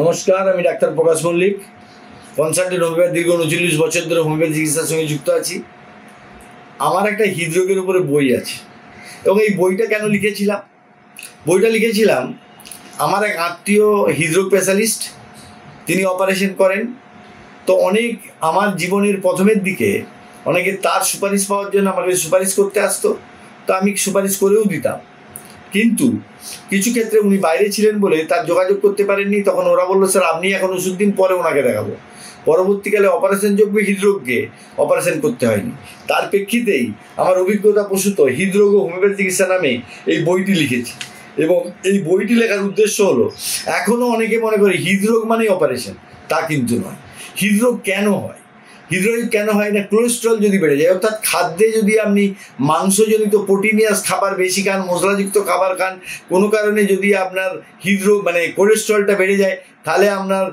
নমস্কার, আমি ডাক্তার প্রকাশ Mallick. Consultant homeopathy দীর্ঘ 39 বছর ধরে হোমিওপ্যাথি চিকিৎসার সঙ্গে যুক্ত আছি। আমার একটা হৃদরোগের উপরে বই আছে এবং এই বইটা কেন লিখেছিলাম? বইটা লিখেছিলাম আমার এক আত্মীয় হৃদরোগ স্পেশালিস্ট, তিনি অপারেশন করেন। তো অনেক আমার জীবনের প্রথমের দিকে অনেকে তার সুপারিশ পাওয়ার জন্য আমাকে সুপারিশ করতে আসতো, তো আমি সুপারিশ করেও দিতাম। কিন্তু কিছু ক্ষেত্রে উনি বাইরে ছিলেন বলে তার যোগাযোগ করতে পারেননি। তখন ওরা বললো, স্যার আপনি এখন ওষুধ দিন, পরে ওনাকে দেখাবো। পরবর্তীকালে অপারেশনযোগ্য হৃদরোগকে অপারেশন করতে হয়নি। তার প্রেক্ষিতেই আমার অভিজ্ঞতা প্রসূত হৃদরোগ ও হোমিওপ্যাথি চিকিৎসা নামে এই বইটি লিখেছি। এবং এই বইটি লেখার উদ্দেশ্য হলো, এখনও অনেকে মনে করে হৃদরোগ মানেই অপারেশন। তা কিন্তু নয়। হৃদরোগ কেন হয়? হৃদরোগ কেন হয় না? কোলেস্ট্রল যদি বেড়ে যায়, অর্থাৎ খাদ্যে যদি আপনি মাংসজনিত প্রোটিনিয়াস খাবার বেশি খান, মশলাযুক্ত খাবার খান, কোনো কারণে যদি আপনার হৃদরোগ কোলেস্ট্রলটা বেড়ে যায়, তাহলে আপনার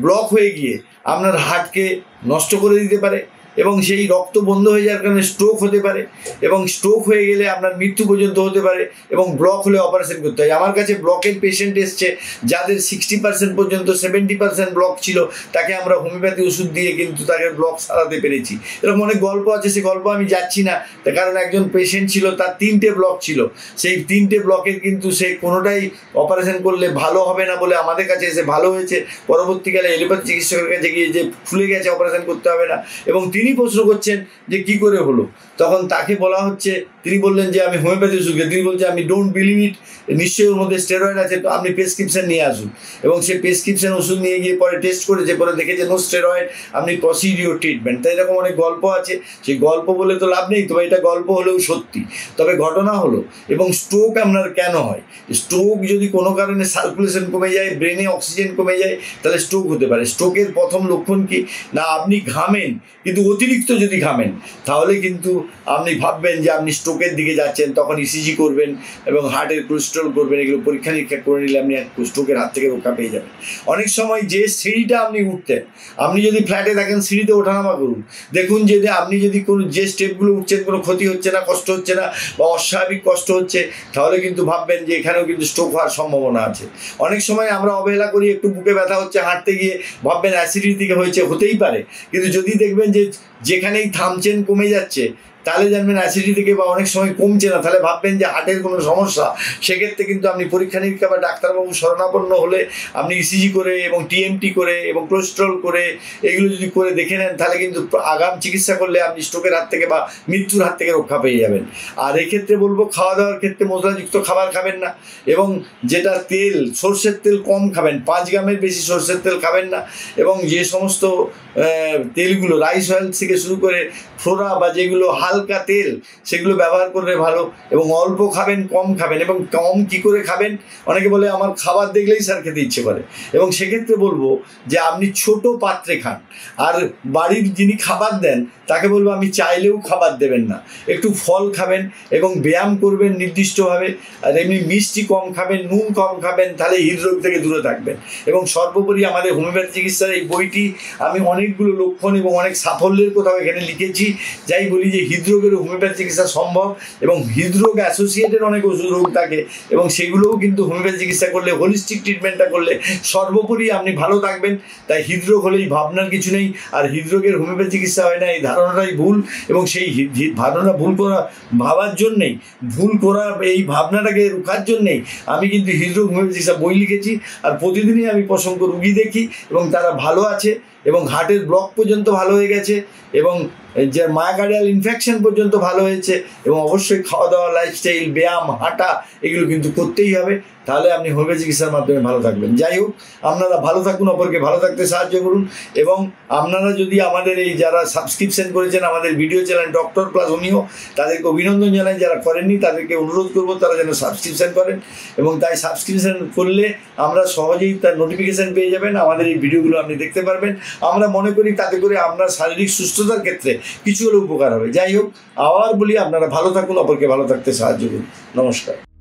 ব্লক হয়ে গিয়ে আপনার হার্টকে নষ্ট করে দিতে পারে এবং সেই রক্ত বন্ধ হয়ে যাওয়ার কারণে স্ট্রোক হতে পারে এবং স্ট্রোক হয়ে গেলে আপনার মৃত্যু পর্যন্ত হতে পারে এবং ব্লক হলে অপারেশন করতে হয়। আমার কাছে ব্লকের পেশেন্ট এসছে যাদের 60% পর্যন্ত 70% ব্লক ছিল, তাকে আমরা হোমিওপ্যাথি ওষুধ দিয়ে কিন্তু তাকে ব্লক সারাতে পেরেছি। এরকম অনেক গল্প আছে, সে গল্প আমি যাচ্ছি না, তার কারণ একজন পেশেন্ট ছিল, তার 3টে ব্লক ছিল। সেই 3টে ব্লকের কিন্তু সে কোনোটাই অপারেশন করলে ভালো হবে না বলে আমাদের কাছে এসে ভালো হয়েছে। পরবর্তীকালে এলোপ্যাথি চিকিৎসকের কাছে গিয়ে যে ফুলে গেছে, অপারেশন করতে হবে না। এবং তিনি প্রশ্ন করছেন যে কি করে হলো, তখন তাকে বলা হচ্ছে, তিনি বললেন যে আমি হোমিওপ্যাথি ওষুধ, তিনি বলছে আমি ডোন্ট বিলিভ ইট, নিশ্চয়ই ওর মধ্যে স্টেরয়েড আছে, তো আপনি প্রেসক্রিপশন নিয়ে আসুন। এবং সে প্রেসক্রিপশন ওষুধ নিয়ে গিয়ে পরে টেস্ট করেছে, পরে দেখেছে নো স্টেরয়েড, আপনি প্রসিড ইউর ট্রিটমেন্ট। তাই এরকম অনেক গল্প আছে, সেই গল্প বলে তো লাভ নেই, তবে এটা গল্প হলেও সত্যি। তবে ঘটনা হলো, এবং স্ট্রোক আপনার কেন হয়? স্ট্রোক যদি কোনো কারণে সার্কুলেশন কমে যায়, ব্রেনে অক্সিজেন কমে যায়, তাহলে স্ট্রোক হতে পারে। স্ট্রোকের প্রথম লক্ষণ কি না, আপনি ঘামেন, কিন্তু অতিরিক্ত যদি ঘামেন তাহলে কিন্তু আপনি ভাববেন যে আপনি স্ট্রোকের দিকে যাচ্ছেন। তখন ইসিজি করবেন এবং হার্টের কোলেস্ট্রল করবেন, এগুলো পরীক্ষা নিরীক্ষা করে নিলে আপনি স্ট্রোকের হাত থেকে রক্ষা পেয়ে যাবেন। অনেক সময় যে সিঁড়িটা আপনি উঠতেন, আপনি যদি ফ্ল্যাটে থাকেন সিঁড়িতে ওঠানামা করুন, দেখুন যে আপনি যদি কোনো যে স্টেপগুলো উঠছেন কোনো ক্ষতি হচ্ছে না, কষ্ট হচ্ছে না বা অস্বাভাবিক কষ্ট হচ্ছে, তাহলে কিন্তু ভাববেন যে এখানেও কিন্তু স্ট্রোক হওয়ার সম্ভাবনা আছে। অনেক সময় আমরা অবহেলা করি, একটু বুকে ব্যথা হচ্ছে হাঁটতে গিয়ে, ভাববেন অ্যাসিডিটি থেকে হয়েছে, হতেই পারে। কিন্তু যদি দেখবেন যে যেখানেই থামছেন কমে যাচ্ছে, তাহলে জানবেন অ্যাসিডিটি থেকে, বা অনেক সময় কমছে না, তাহলে ভাববেন যে হার্টের কোনো সমস্যা। সেক্ষেত্রে কিন্তু আপনি পরীক্ষা নিরীক্ষা বা ডাক্তারবাবু শরণাপন্ন হলে আপনি ইসিজি করে এবং টিএমটি করে এবং কোলেস্ট্রল করে এগুলো যদি করে দেখে নেন, তাহলে কিন্তু আগাম চিকিৎসা করলে আপনি স্ট্রোকের হাত থেকে বা মৃত্যুর হাত থেকে রক্ষা পেয়ে যাবেন। আর এক্ষেত্রে বলবো, খাওয়া দাওয়ার ক্ষেত্রে মশলাযুক্ত খাবার খাবেন না এবং যেটা তেল, সর্ষের তেল কম খাবেন, 5 গ্রামের বেশি সর্ষের তেল খাবেন না। এবং যে সমস্ত তেলগুলো রাইস অয়েল থেকে শুরু করে ফ্লোরা বা যেগুলো হালকা তেল, সেগুলো ব্যবহার করলে ভালো। এবং অল্প খাবেন, কম খাবেন। এবং কম কি করে খাবেন? অনেকে বলে আমার খাবার দেখলেই স্যার খেতে ইচ্ছে করে, এবং সেক্ষেত্রে বলবো যে আপনি ছোট পাত্রে খান। আর বাড়ির যিনি খাবার দেন তাকে বলবো আপনি চাইলেও খাবার দেবেন না, একটু ফল খাবেন এবং ব্যায়াম করবেন নির্দিষ্টভাবে। আর এমনি মিষ্টি কম খাবেন, নুন কম খাবেন, তাহলে হৃদরোগ থেকে দূরে থাকবেন। এবং সর্বোপরি আমাদের হোমিওপ্যাথি চিকিৎসার এই বইটি আমি অনেকগুলো লক্ষণ এবং অনেক সাফল্যের কোথাও এখানে লিখেছি। যাই বলি যে হৃদরোগের হোমিওপ্যাথি চিকিৎসা সম্ভব, এবং হৃদরোগ অ্যাসোসিয়েটেড অনেক রোগ থাকে, এবং সেগুলোও কিন্তু হোমিওপ্যাথি চিকিৎসা করলে, হোলিস্টিক ট্রিটমেন্টটা করলে সর্বোপরি আপনি ভালো থাকবেন। তাই হৃদরোগ হলেই ভাবনার কিছু নেই, আর হৃদরোগের হোমিওপ্যাথি চিকিৎসা হয় না, এই ধারণাটাই ভুল। এবং সেই ধারণা ভুল করা ভাবার জন্যেই, ভুল করা এই ভাবনাটাকে রোখার জন্যেই আমি কিন্তু হৃদরোগ হোমিওপ্যাথি চিকিৎসা বই লিখেছি। আর প্রতিদিনই আমি অসংখ্য রুগী দেখি এবং তারা ভালো আছে, এবং হার্টের ব্লক পর্যন্ত ভালো হয়ে গেছে, এবং যে মায়োকার্ডিয়াল ইনফেকশন পর্যন্ত ভালো হয়েছে। এবং অবশ্যই খাওয়া দাওয়া, লাইফস্টাইল, ব্যায়াম, হাঁটা এগুলো কিন্তু করতেই হবে, তাহলে আপনি হোমিওপ্যাথি চিকিৎসার মাধ্যমে ভালো থাকবেন। যাই হোক, আপনারা ভালো থাকুন, অপরকে ভালো থাকতে সাহায্য করুন। এবং আপনারা যদি আমাদের এই যারা সাবস্ক্রিপশন করেছেন আমাদের video channel doctor plus homeo, তাদেরকে অভিনন্দন জানাই। যারা করেননি তাদেরকে অনুরোধ করবো তারা যেন সাবস্ক্রিপশন করেন, এবং তাই সাবস্ক্রিপশন করলে আমরা সহজেই তার নোটিফিকেশান পেয়ে যাবেন, আমাদের এই ভিডিওগুলো আপনি দেখতে পারবেন। আমরা মনে করি তাতে করে আপনার শারীরিক সুস্থতার ক্ষেত্রে কিছু হলে উপকার হবে। যাই হোক, আবার বলি, আপনারা ভালো থাকুন, অপরকে ভালো থাকতে সাহায্য করুন। নমস্কার।